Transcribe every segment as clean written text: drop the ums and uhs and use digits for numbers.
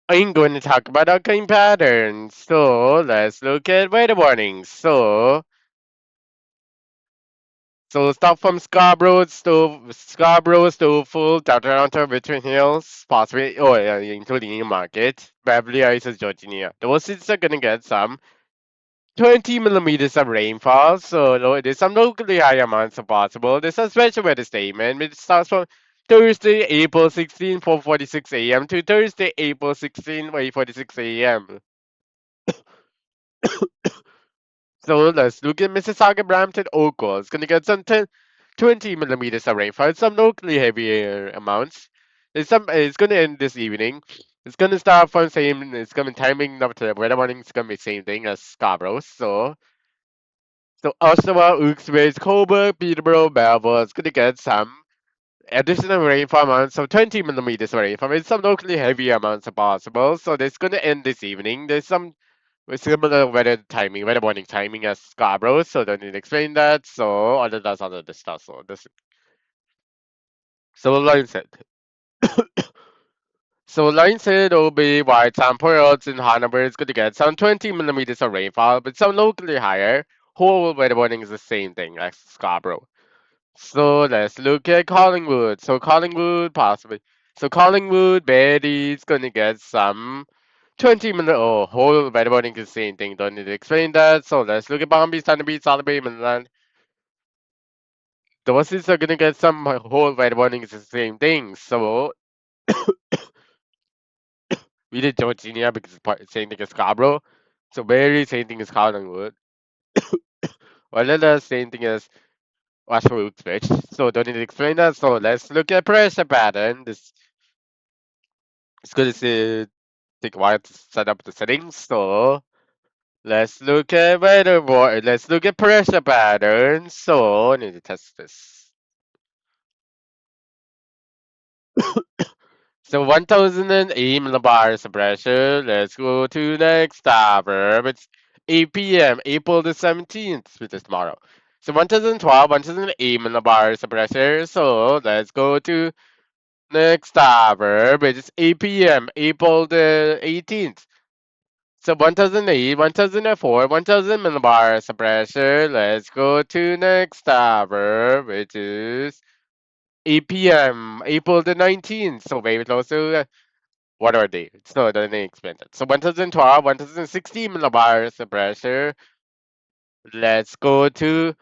I'm going to talk about outgoing patterns. So let's look at weather warnings. So stop from Scarborough to full Toronto between hills, possibly including Newmarket, Beverly Hills, Georgia. Those cities are gonna get some 20 millimeters of rainfall, so there's some locally high amounts of possible. There's a special weather statement which starts from Thursday, April 16, 4:46 a.m. to Thursday, April 16, 8:46 a.m. So let's look at Mississauga, Brampton, Oakville. It's gonna get some 20 millimeters of rainfall, some locally heavier amounts. It's gonna end this evening. It's gonna start from same. It's gonna be timing up to the weather warning. It's gonna be same thing as Scarborough. So Oshawa, Uxbridge, Coburg, Peterborough, Belleville. It's gonna get some additional rainfall amounts of 20 millimeters of rainfall. It's some locally heavy amounts are possible. So it's gonna end this evening. There's some with similar weather warning timing as Scarborough, so don't need to explain that. So other this stuff. Line said. So line said it will be white temperatures in Hanover is going to get some 20 millimeters of rainfall, but some locally higher. Whole weather warning is the same thing as Scarborough. So let's look at Collingwood. So Collingwood possibly. So Collingwood, Betty's gonna get some 20 minute whole weather warning is the same thing. Don't need to explain that. So let's look at Bombay, Thunderbird, Salabay, Midland. The Aussies are gonna get some whole weather warning is the same thing. So we did Georgia because it's same thing as Scarborough. So very same thing as Collingwood. Well, then the same thing as Washington Switch. So don't need to explain that. So let's look at pressure pattern. This it's gonna say take a while to set up the settings. So let's look at pressure patterns. So I need to test this. So 1008 millibars of pressure. Let's go to next verb. It's 8 p.m. April the 17th, which is tomorrow. So 1012, 1008 millibars of pressure. So let's go to next verb. It's 8 p.m. April the 18th. So 1008, 1004, 1000 millibars of pressure. Let's go to next verb, which is 8 p.m. April the 19th. So very close to what are they? It's not any expensive. So 1012, 1016 millibars of pressure. Let's go to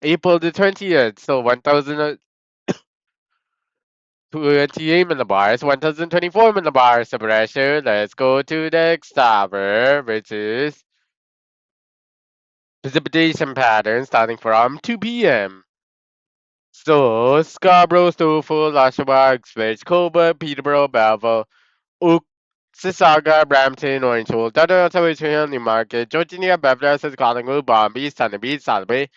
April the 20th. So 1028 millibars, 1024 millibars of pressure. Let's go to the next verb, which is precipitation pattern starting from 2 p.m. So Scarborough, Stouffville, Oshawa, Ipswich, Coburg, Peterborough, Belleville, Sissaga, Brampton, Orangeville, Toronto, Newmarket, Georgia, Beverly, Collingwood, Bombay, Sunderby, Salisbury.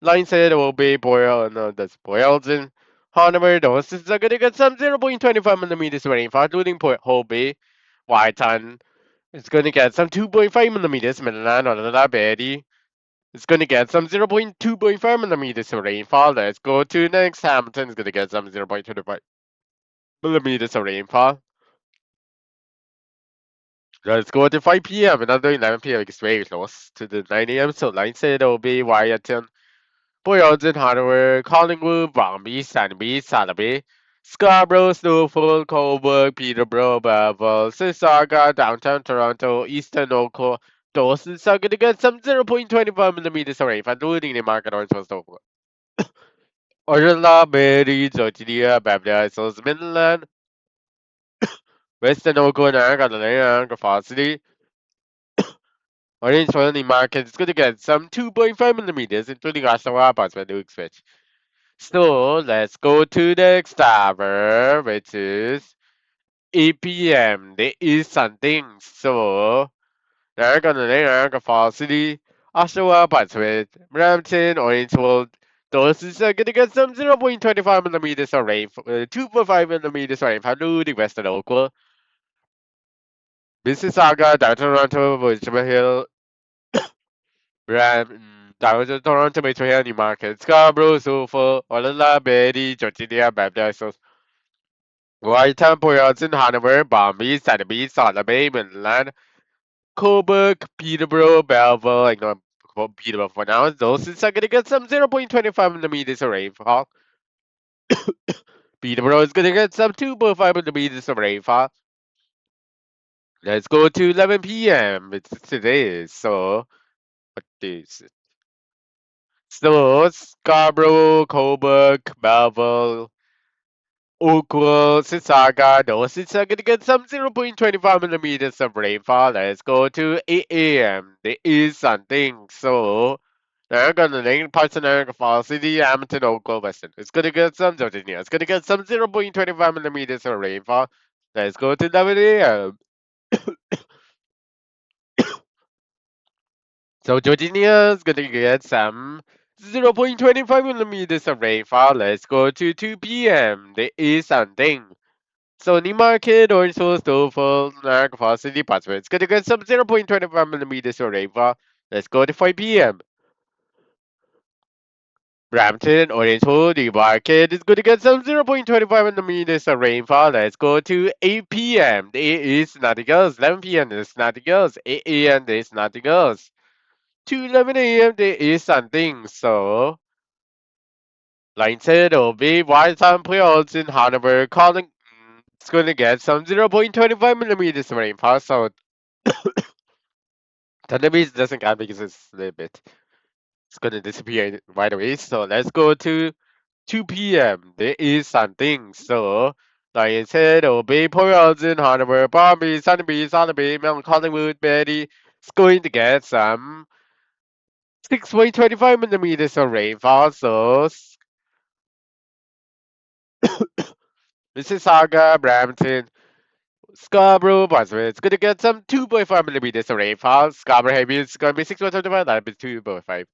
Line said it will be that's Boylston. Hanover, those cities are gonna get some 0.25 millimeters rainfall, including Port Holby, Whiteton. It's gonna get some 2.5 millimeters, Midland, or Betty. It's gonna get some 0.2.5 millimeters of rainfall. Let's go to next. Hamilton is gonna get some 0.25 millimeters of rainfall. Let's go to 5 p.m. Another 11 p.m. It's very close to the 9 a.m. So line said it will be Wyattton, Boylston, Hanover, Collingwood, Bromby, Sandby, Salaby, Scarborough, Snowfall, Coburg, Peterborough, Bevel, Sissaga, downtown Toronto, Eastern Oakville. Those are gonna get some 0.25 millimeters of rainfall, including the market orange for Snowfall. Orla, Mary, Georgia, Beverly Hills, Midland, Western Oakland, Niagara, Falls, Orange Colony Market is going to get some 2.5 millimeters, including Oshawa, Boston, New Switch. So let's go to the next tower, which is 8 p.m. There is something. So Niagara Falls City, Oshawa, Boston, Brampton, Orange World. Those are going to get some 0.25 millimeters of rain, 2.5 millimeters of rain, including Western Oakland. Mississauga, downtown Toronto, Richmond Hill, downtown Toronto Metro Area Market, Scarborough, Sulphur, Orlando, Betty, Georgia, Baptist. Whitetown, Boylston, Hanover, Bombay, Santabe, Solomay, Midland, Coburg, Peterborough, Belleville, ignore Peterborough for now. Those are going to get some 0.25 millimeters of rainfall. Peterborough is going to get some 2.5 millimeters of rainfall. Let's go to 11 p.m. It's today, so what is it? So Scarborough, Coburg, Belleville, Oakville, Sissaga, those are going to get some 0.25 millimeters of rainfall. Let's go to 8 a.m. There is something, so Niagara Lake, parts of Niagara Falls, City, Hamilton, Oakville, Western. It's going to get some Virginia. It's going to get some 0.25 millimeters of rainfall. Let's go to 11 a.m. So Georgia is gonna get some 0.25 millimeters of rainfall. Let's go to 2 p.m. There is something. So Newmarket, Orangeville, Stouffville, Niagara Falls City, Pottsville. It's gonna get some 0.25 millimeters of rainfall. Let's go to 5 p.m. Brampton, Orangeville, Newmarket is gonna get some 0.25 millimeters of rainfall. Let's go to 8 p.m. There is nothing else. 11 p.m. There's nothing else. 8 a.m. There's nothing else. 2:11 a.m. there is something. So, like I said, it'll be Whitetown Playoffs in Hanover calling. It's going to get some 0.25 millimeters of rainfall. So, Thunderbirds doesn't count because it's a little bit. It's going to disappear right away. So, let's go to 2 p.m. There is something. So, like I said, it'll be Playoffs in Hanover, Bombay, Sunnybeach, Sunnybeach, Mount Collingwood, Betty. It's going to get some 6.25 millimeters of rainfall. So, Mississauga, Brampton, Scarborough, Bosworth. It's gonna get some 2.5 millimeters of rainfall. Scarborough heavy is gonna be 6.25, that'll be 2.5.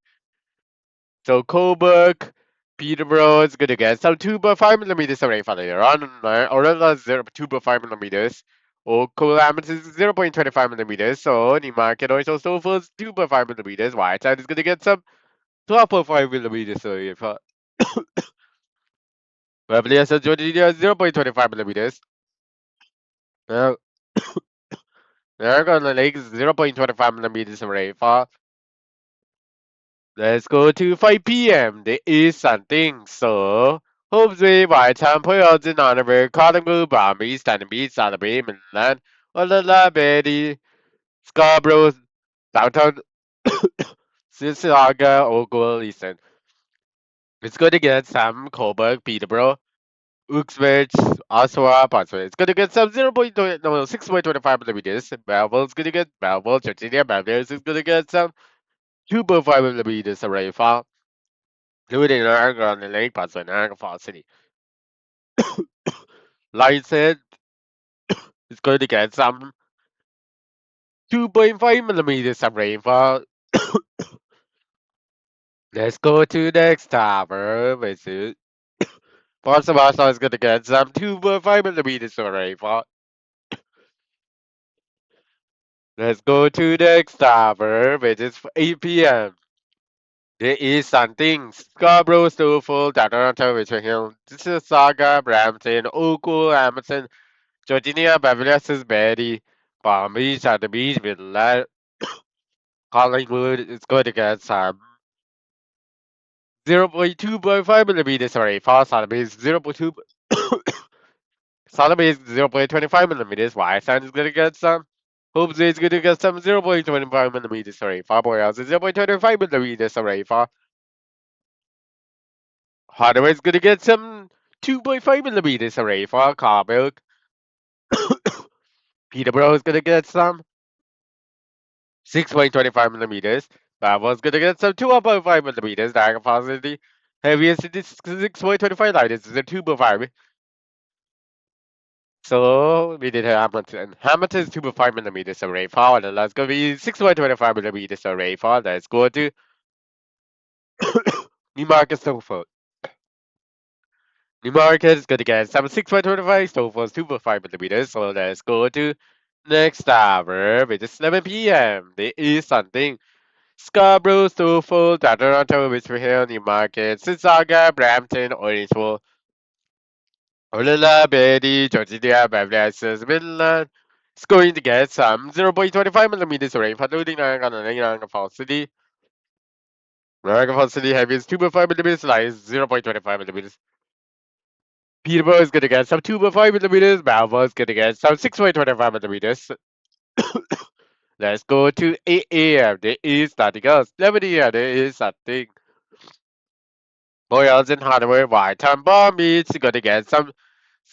So Coburg, Peterborough is gonna get some 2.5 millimeters of rainfall later on. Orlando 2.5 millimeters. Colamity is 0.25 millimeters. So Newmarket also Stouffville 2.5 millimeters. Whiteside is gonna get some 12.5 millimeters of rainfall. Beverly has a 0.25 millimeters. Now, Niagara Lake is 0.25 millimeters of rainfall. Let's go to 5 p.m. There is something. So, hopefully, by the time playoffs in Hanover, Collingwood, Bombay, Stanley, Salaby, Midland, Olala, Betty, Scarborough, Downtown, Mississauga, Oakville, Easton. It's going to get some Coburg, Peterborough, Uxbridge, Oshawa, Pottsville. It's going to get some 6.25 millimeters. Belleville's going to get Belleville, Virginia, Belleville is going to get some 2.5 millimeters of rainfall, including Niagara on the Lake, Pottsville, Niagara Falls City. Lyson is going to get some 2.5 millimeters of rainfall. Let's go to the next tower, which is Port Sebastian is going to get some 2.5 millimeters of rainfall. Let's go to the next tower, which is 8 p.m. There is something. Scarborough, Stouffville, Toronto, Richmond Hill, Mississauga, Brampton, Oakville, Hamilton, Georgia, Beverly Hills, Betty, Palm Beach, at the beach, Midland, Collingwood is going to get some 0.2.5 millimeters. Sorry, for Sotheby is 0.2. Sotheby is 0.25 millimeters. Whiteside is going to get some. Hobbs is going to get some 0.25 millimeters. Sorry, Far Boyles is 0.25 millimeters. Sorry, for Hardaway is going to get some 2.5 millimeters. Sorry, for Carmel. Peterborough is going to get some 6.25 millimeters. Belleville's going to get some 2.5 millimeters. Niagara Falls City. Heaviest is 6.25 lightest is a 2.5. So we did Hamilton. Hamilton is 2.5 millimeters of rainfall, and that's going to be 6.25 millimeters of rainfall. Let's go to Newmarket Snowfall. Newmarket is going to get some 6.25, Snowfall is 2.5 millimeters. So let's go to next hour, which is 11 p.m. There is something. Scarborough, Snowfall, Toronto, Richmond Hill, Newmarket, Sissaga, Brampton, Orangeville. Olala, Betty, Georgia, Beverly says Midland. It's going to get some 0.25 millimeters rain, including Niagara Falls City. Niagara Falls City heaviest 2.5 millimeters, light is 0.25 millimeters. Peterborough is going to get some 2.5 millimeters. Malmo is going to get some 6.25 millimeters. Let's go to 8 a.m. There is nothing else. 11 a.m. There is something. Boyles in Hanover, White Town Bomb Beach is going to get some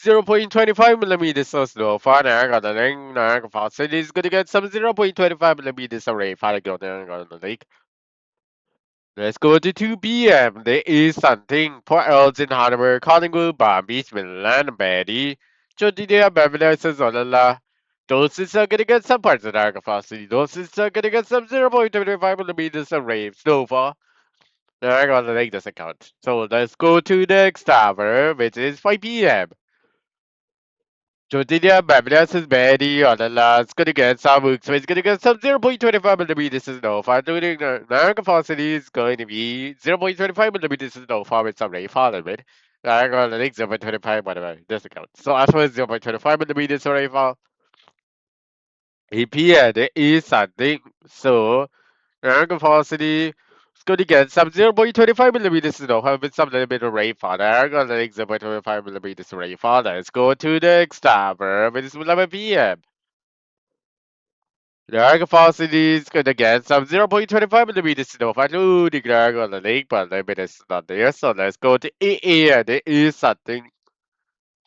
0.25 millimeters of snow. Niagara Falls City is going to get some 0.25 millimeters of rain. On the lake. Let's go to 2 p.m. There is something. Port Elgin, Hanover, Collingwood, Palm Beach, Midland, Betty, Jodidia, Beverly, Olala. Those are gonna get some parts of Niagara Falls City. Those are gonna get some 0.25 millimeters of rain snowfall. Niagara on the lake doesn't count. So let's go to the next hour, which is 5 p.m. Jodidia, Beverly, Betty, Olala. It's gonna get some so it's gonna get some 0.25 millimeters of snowfall. Including Niagara Falls City is going to be 0.25 millimeters of snowfall with some rainfall in it. Niagara on the lake 0.25, whatever, doesn't count. So after 0.25 millimeters of rainfall, APN is something. So Niagara Falls City is going to get some 0.25 millimeters of snow with some little bit of rainfall. Niagara on the lake 0.25 millimeters of rainfall. Let's go to the next hour, which is 11 p.m. Niagara Falls City is going to get some 0.25 millimeters snow including Niagara on the lake, but the limit is not there. So let's go to 8 a.m. There is something.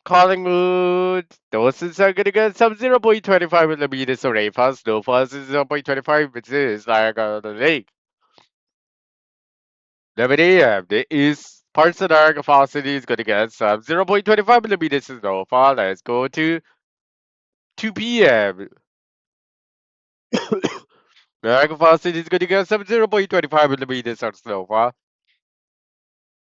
Collingwood, those are going to get some 0.25 millimeters of rainfall. Snowfall is 0.25, which is Niagara on the lake. 11 a.m. There is parts of Niagara Falls City is going to get some 0.25 millimeters of snowfall. Let's go to 2 p.m. Niagara Falls City is going to get some 0.25 millimeters of snowfall.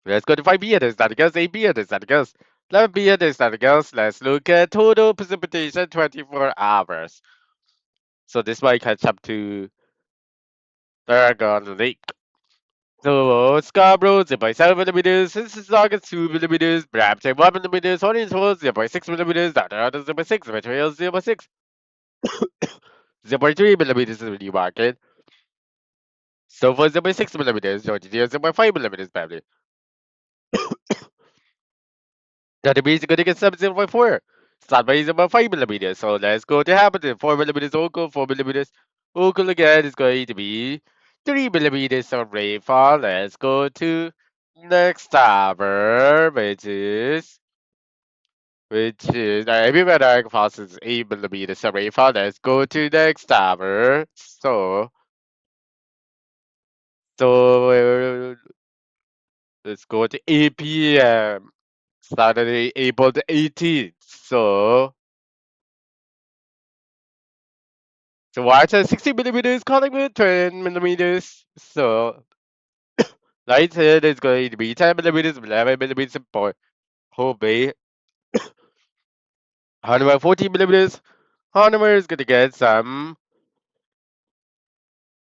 Let's go to 5 p.m. There's nothing else. 8 p.m. There's nothing else. 11 p.m. There's nothing else. Let's look at total precipitation 24 hours. So this might catch up to Niagara on the lake. So Scarborough 0.7 millimeters, Mississauga 2 millimeters, Brampton 1 millimeters, Orange Falls 0.6 millimeters, Dr. 0.6, Montreal 0.6, 0.3 millimeters in the New Market, Suffolk 0.6 millimeters, Georgia 0.5 millimeters, family. That means you're gonna get 0.4. Sunway 0.5 millimeters. So let's go to Hamilton 4 millimeters, Oakland 4 millimeters. Oakland again is going to be 3 millimeters of rainfall. Let's go to next tower, which is everywhere Niagara Falls is 8 millimeters of rainfall. Let's go to next tower. So let's go to 8 p.m. Saturday, April the 18th. So watch at 60 millimeters, Collingwood 10 millimeters. So Lighthead is going to be 10 millimeters, 11 millimeters in Port Hope Bay. Hanover 14 millimeters. Hanover is going to get some.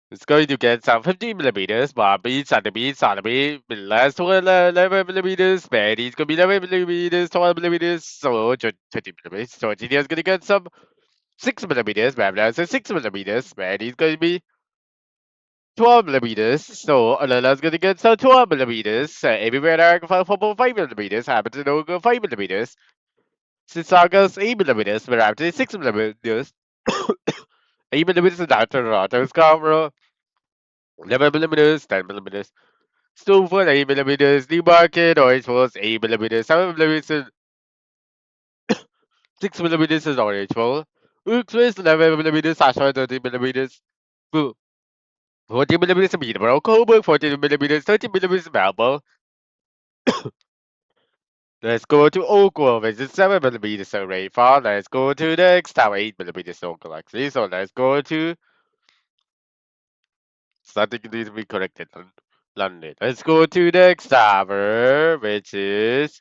It's going to get some 15 millimeters. Bobby, Sotheby, last one 11 millimeters. Betty is going to be 11 millimeters, 12 millimeters. So 20 millimeters. So Genia is going to get some 6 millimeters. Babylon says 6 millimeters. Betty is going to be 12 millimeters. So Alala's gonna get some 12 millimeters. Everywhere I can find 4.5 millimeters. Happens to go 5 millimeters. Sisaga's 8 millimeters. But after 6 millimeters. 8 millimeters is after Toronto's camera. 11 millimeters, 10 millimeters. Snowfall 8 millimeters. Newmarket, Orange Falls 8 millimeters. 7 millimeters. 6 millimeters is Orange Falls. Wilkes 11 millimeters. Ashland 13 millimeters. 14 millimeters of Peterborough. Coburg 14 millimeters. 13 millimeters of Melbourne. Let's go to Oakland, which is 7 millimeters of rainfall. Let's go to the next tower, 8 millimeters of galaxy. So let's go to something needs to be corrected. London. Let's go to the next tower, which is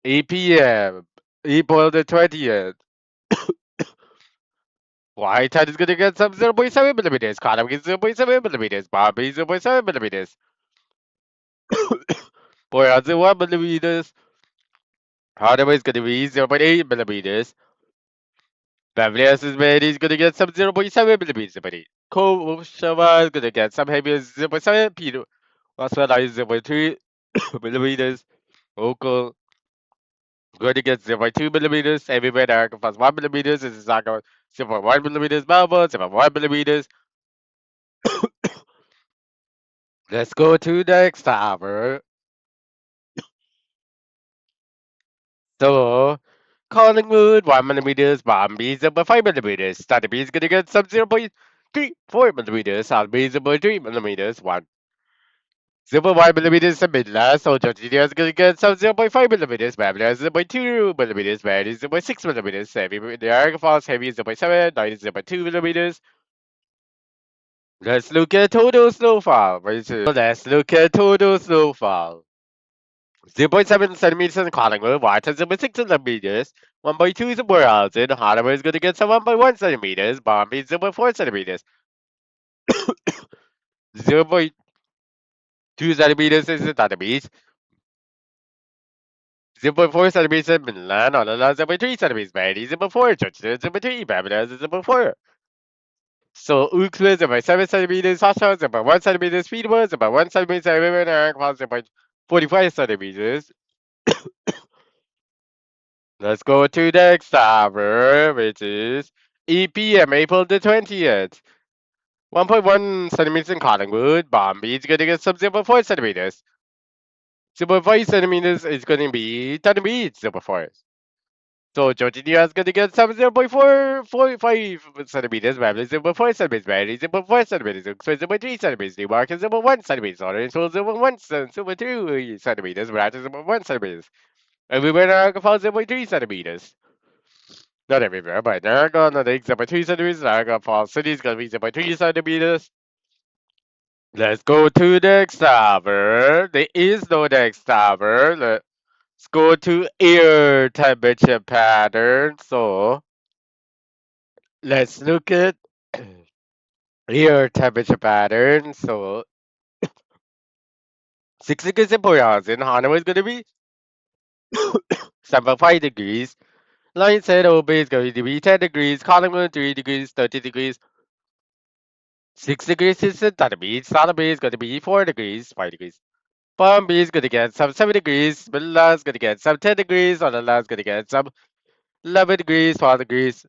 8 p.m. April the 20th. Whitehead is gonna get some 0.7 millimeters. Cotton gets 0.7 millimeters. Bobby 0.7 millimeters. Boy, 1 millimeters. Hardaway is going to be 0.8 millimeters. Beverly Hills is going to get some 0.7 millimeters. Koshava is going to get some heavier 0.7. Peter Roswell is 0.3 millimeters. Local going to get 0.2 millimeters. Everywhere there plus 1 millimeters. This is not going 0.1 millimeters. Melbourne 0.1 millimeters. Let's go to the next tower. So, Collingwood 1 millimeters. Bombay 0.5 millimeters. Stanley is going to get some 0.34 millimeters. Alby 0.3 millimeters. 1 0.1 millimeters in Midland, so Georgia is going to get some 0.5 millimeters, Babylon 0.2 millimeters, Bad is 0.6 millimeters, Heavy, Niagara Falls Heavy is 0.7, Night is 0.2 millimeters. Let's look at total snowfall. Let's look at total snowfall. 0.7 centimeters in Collingwood, Washington 0.6 centimeters, 1.2 is in Morehousing, Hanover is going to get some 1.1 centimeters, Bombay 0.4 centimeters, 0.2 centimeters is at the beach, 0.4 centimeters in Milan, on the 0.3 centimeters, Maddie 0.4, Georgia 0.3, Babylon 0.4. So Euclid 0.7 centimeters, Sasha 0.1 centimeters, Speedbird 0.1 centimeters, everywhere, and Aqua 0.45 centimeters. Let's go to the next tower, which is EPM, April the 20th. 1.1 centimeters in Collingwood, Bombay is going to get some 0.4 centimeters. 0.5 centimeters is going to be Tanami, 0.4. So Georgia is going to get some 0.445 centimeters, Babylon 0.4 centimeters, Mary 0.4 centimeters, so 0.3 centimeters, Newark is 0.1 centimeters, Orange Hill 0.1 0.2 centimeters, Ratchet 0.1 centimeters. Everywhere Niagara Falls 0.3 centimeters. Not everywhere, but Niagara, not 0.2 centimeters, Niagara Falls City is going to be 0.3 centimeters. Let's go to the next tower. There is no next tower. Let's go to air temperature pattern. So let's look at air temperature pattern. So 6 degrees in Boyazin, Hanoi is going to be 7.5 degrees. Line said Obey is going to be 10 degrees. Collingwood 3 degrees, 30 degrees. 6 degrees is at the beach. Sotheby is going to be 4 degrees, 5 degrees. Palm Beach is going to get some 7 degrees. Manila is going to get some 10 degrees. Honolulu is going to get some 11 degrees, 12 degrees.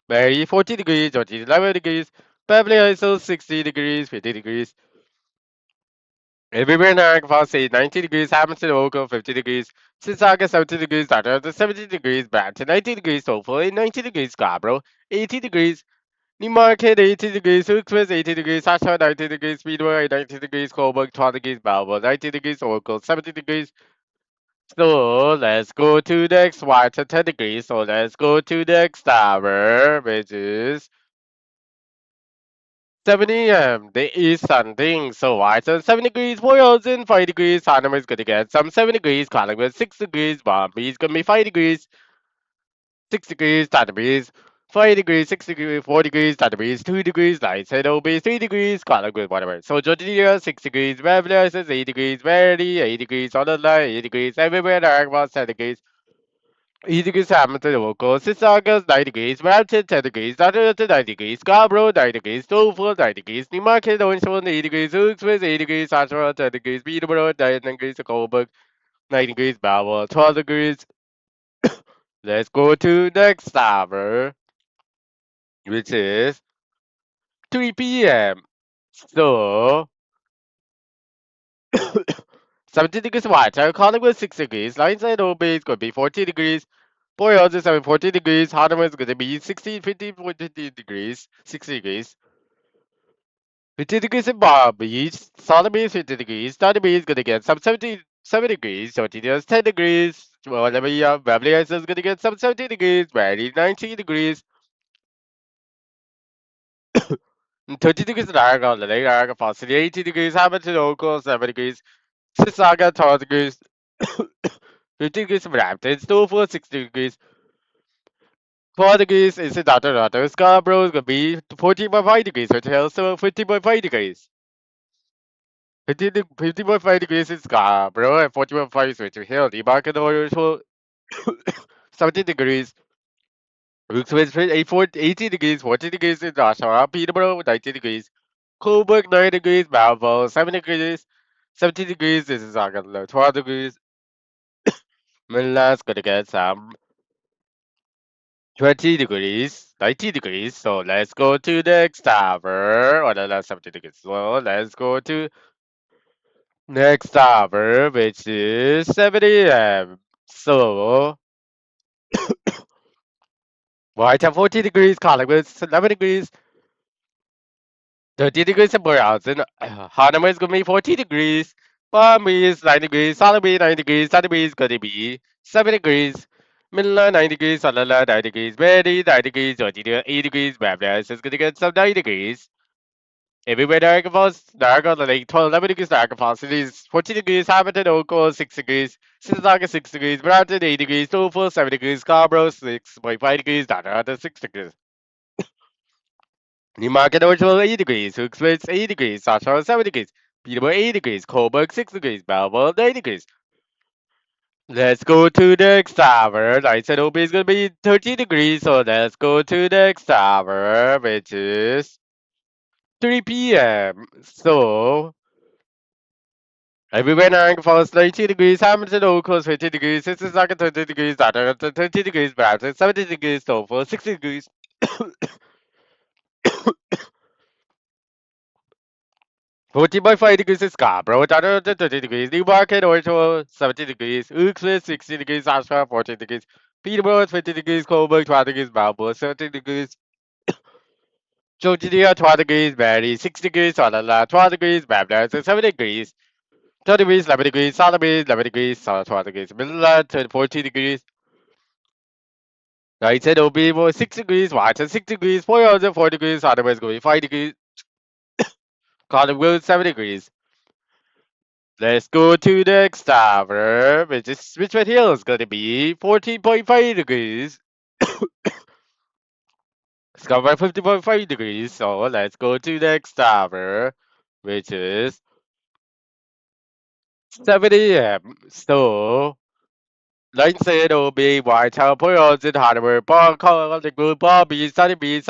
Mary 14 degrees, 14, 11 degrees. Beverly Hills 60 degrees, 50 degrees. Everywhere in Niagara Falls, say 90 degrees. Hamilton, Oakville, 50 degrees. Sissaga, 70 degrees. Dr. 70 degrees. Brampton, 90 degrees. Hopefully, 90 degrees. Scarborough, 80 degrees. Newmarket, 80 degrees. Hooksville, 80 degrees. Sacha, 90 degrees. Speedway, 90 degrees. Coburg, 12 degrees. Melbourne, 90 degrees. Oracle, 70 degrees. So let's go to the next one to 10 degrees. So let's go to the next tower, which is 7 a.m. There is something. So white on 7 degrees, Royals in 5 degrees, Hanama is gonna get some 7 degrees, Collingwood 6 degrees, Bombay is gonna be 5 degrees, 6 degrees, Tatamis, 5 degrees, 6 degrees, 4 degrees, Tatamis, 2 degrees, Lights and Obey 3 degrees, Collingwood, whatever. So Georgia 6 degrees, Beverly is 8 degrees, Verity 8 degrees, on the line 8 degrees, everywhere, Niagara 10 degrees. 8 degrees Hamilton, local. 6 August, 9 degrees. Brampton, 10 degrees. Darlington, 9 degrees. Scarborough, 9 degrees. Stouffville, 9 degrees. Newmarket, Orangeville, 8 degrees. Hooksville, 8 degrees. Oshawa, 10 degrees. Peterborough, 9 degrees. Coburg, 9 degrees. Balboa, 12 degrees. Let's go to next tower, which is 3 p.m. So, 17 degrees White. Collingwood, 6 degrees. Lineside, Obey is going to be 14 degrees. Boy, I'll just have 40 degrees. Hardeman is going to be 16, 15, 20 degrees, 60 degrees. 50 degrees in Palm Beach. Sotheby is 50 degrees. Sotheby is going to get some 77 degrees. Tortillas 10 degrees. Beverly Hills is going to get some 70 degrees. Ready 19 degrees. 30 degrees in Niagara, the Lake Niagara Falls City, 80 degrees. Hamilton, Oakville, 7 degrees. Mississauga, 12 degrees. 50 degrees in Brampton. Stouffville, 60 degrees. 4 degrees is in Toronto. Scarborough is going to be 14.5 degrees. Hotel, so 15.5 degrees. 50.5 degrees is Scarborough, and 40.5 is Richard Hill. The market order for 70 degrees. Wilkes 80 degrees, 40 degrees in Oshawa, Peterborough, 90 degrees. Coburg, 9 degrees, Melville, 7 degrees. 70 degrees, this is 12 degrees. Milan's gonna get some 20 degrees, 90 degrees. So let's go to the next tower. Or that's 70 degrees. So let's go to next tower, which is 70 So Whiteham 40 degrees, Collingwood 11 degrees, 30 degrees in Boyarton. Hanama is gonna be 40 degrees. Palmy is 9 degrees, Sotheby 9 degrees, Sotheby is gonna be 7 degrees. Milan 9 degrees, Salala 9 degrees, Betty 9 degrees, 8 degrees, Bablas is gonna get some 9 degrees. Everywhere Niagara Falls, Niagara Lake 12, 11 degrees, Niagara Falls City is 14 degrees, Hamilton, Oakville 6 degrees, Sissaga 6 degrees, Brampton 8 degrees, Norfolk 7 degrees, Scarborough 6.5 degrees, Dada 6 degrees. Newmarket Orchard 8 degrees, Hooksville 8 degrees, Sasha 7 degrees, Peterborough 8 degrees, Coburg 6 degrees, Melbourne 9 degrees. Let's go to the next tower. I said OB is gonna be 13 degrees, so let's go to the next tower, which is 3 p.m. So everywhere Niagara Falls 19 degrees, Hamilton Oakland 20 degrees, Mississauga 20 degrees, Dada 20 degrees, Brampton 70 degrees, Norfolk 60 degrees. 40.5 degrees is Scarborough, Dada 30 degrees, Newmarket, Orchard 70 degrees, Oakland 60 degrees, Ashford 14 degrees, Peterborough 20 degrees, Coburg 12 degrees, Melbourne 17 degrees, Georgia 12 degrees, Barrie 6 degrees, Sonala 12 degrees, Babylon 7 degrees, 12 degrees, 11 degrees, Sotheby 11 degrees, 12 degrees, Midland 14 degrees. I said OB was 6 degrees, Watson 6 degrees, 4 degrees, otherwise going 5 degrees, Collingwood 7 degrees. Let's go to the next tower, which is Richmond Hill is going to be 14.5 degrees. It's got by 50.5 degrees, so let's go to the next tower, which is 7 a.m. So, like I said, OB, Whitehall, Poyos, Hardware, Paul, the Group, Bobby, Sunny B,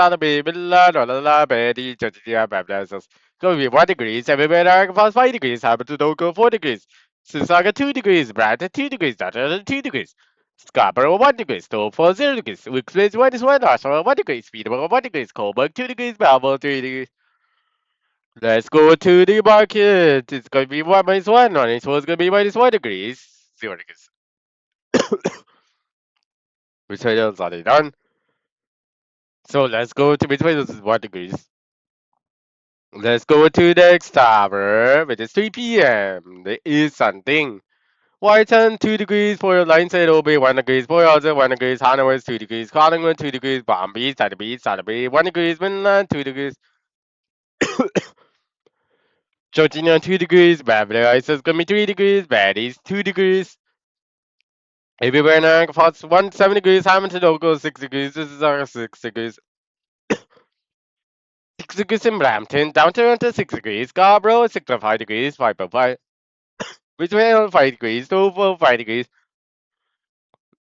Milan, La Betty, Georgia, Baptist. Going to be 1 degrees, everywhere I past 5 degrees, Hamilton, don't go 4 degrees. Sissaga 2 degrees, Brampton 2 degrees, Dutton 2 degrees. Scarborough 1 degree, Stowe 0 degrees, Wilkes -1, Oshawa 1 degree, Peterborough 1 degrees, Coburg 2 degrees, Melbourne 3 degrees. Let's go to the market. It's going to be 1 minus 1, and it's going to be -1 degrees, 0 degrees. Between those are they done? So let's go to between those is 1 degrees. Let's go to the next tower, which is 3 p.m. There is something. Whiteton 2 degrees, for line side OB 1 degrees, for other 1 degrees, Hanover 2 degrees, Collingwood 2 degrees, Bombay, Saturday 1 degrees, Midland 2 degrees, Georgina 2 degrees, Beverly Hills is gonna be 3 degrees, Baddies 2 degrees, everywhere now, Fox 7 degrees, Hamilton Ogo 6 degrees, this is our 6 degrees. 6 degrees in Brampton, down to 6 degrees, Scarborough 6.5 degrees, 5.5, Richmond 5 degrees, Norfolk 5 degrees,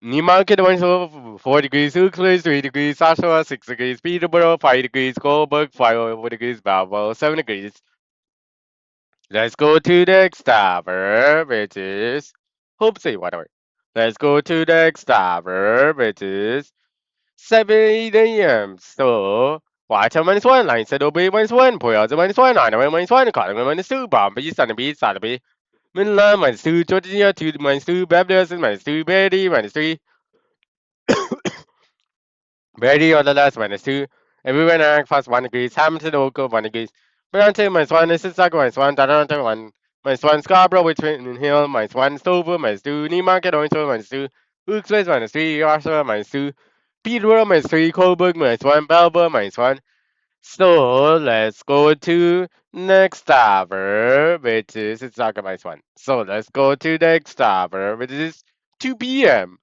Newmarket 4 degrees, Oakland 3 degrees, Oshawa 6 degrees, Peterborough 5 degrees, Coburg 5 degrees, Melbourne 7 degrees. Let's go to the next tower, which is, oopsie, whatever. Let's go to the next tower, which is 7 a.m. So, Water -1, Line Set OB -1, Poyos -1, Hanover -1, Collingwood -2, Bombay, Sunny, Midland -2, Georgia 2 -2, Babylon -2, Betty -3, Betty on the last -2, everywhere in fast 1 degrees, Hamilton Oakville 1 degrees, Brampton -1, Mississauga -1, Toronto 1, -1, Scarborough, Richmond Hill -1, Stover -2, Newmarket Orchard -2, Wilkes -3, Oshawa -2, Peterborough -3, Coburg -1, Melbourne -1. So let's go to next tower, which is it's not -1. So let's go to next tower, which is 2 p.m.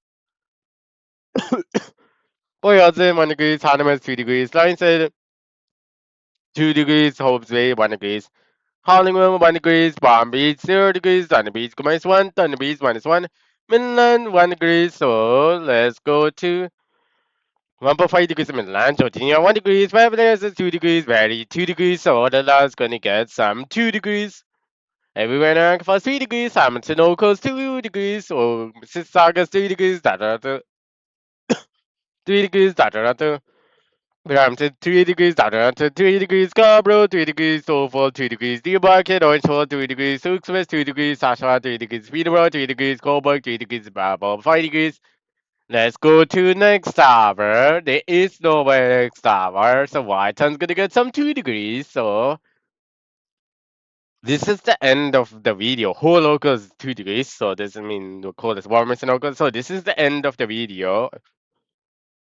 Boyolton 1 degrees, Hahnemann 3 degrees, Line said 2 degrees, Hobbs Bay 1 degrees, Hollywood 1 degrees, Palm Beach 0 degrees, Thunder Beach -1, Thunder Beach -1, Midland 1 degree. So let's go to 1.5 degrees in Midland, Georgia 1 degrees, Fabulous is 2 degrees, Valley 2 degrees. So the last gonna get some 2 degrees. Everywhere in America for 3 degrees, Hamilton Ocos 2 degrees, or Mississauga 3 degrees, 3 degrees, Brampton 3 degrees, Atlanta 3 degrees, Scarborough 3 degrees, Norfolk 2 degrees, Newmarket, Orangeville 3 degrees, Southwest 2 degrees, Oshawa 3 degrees, Peterborough 3 degrees, Coburg 3 degrees, Bravo 5 degrees. Let's go to next tower. There is no next tower, so Whiteton's gonna get some 2 degrees. So this is the end of the video. Whole local is 2 degrees, so this I mean the coldest warmest in local. So this is the end of the video.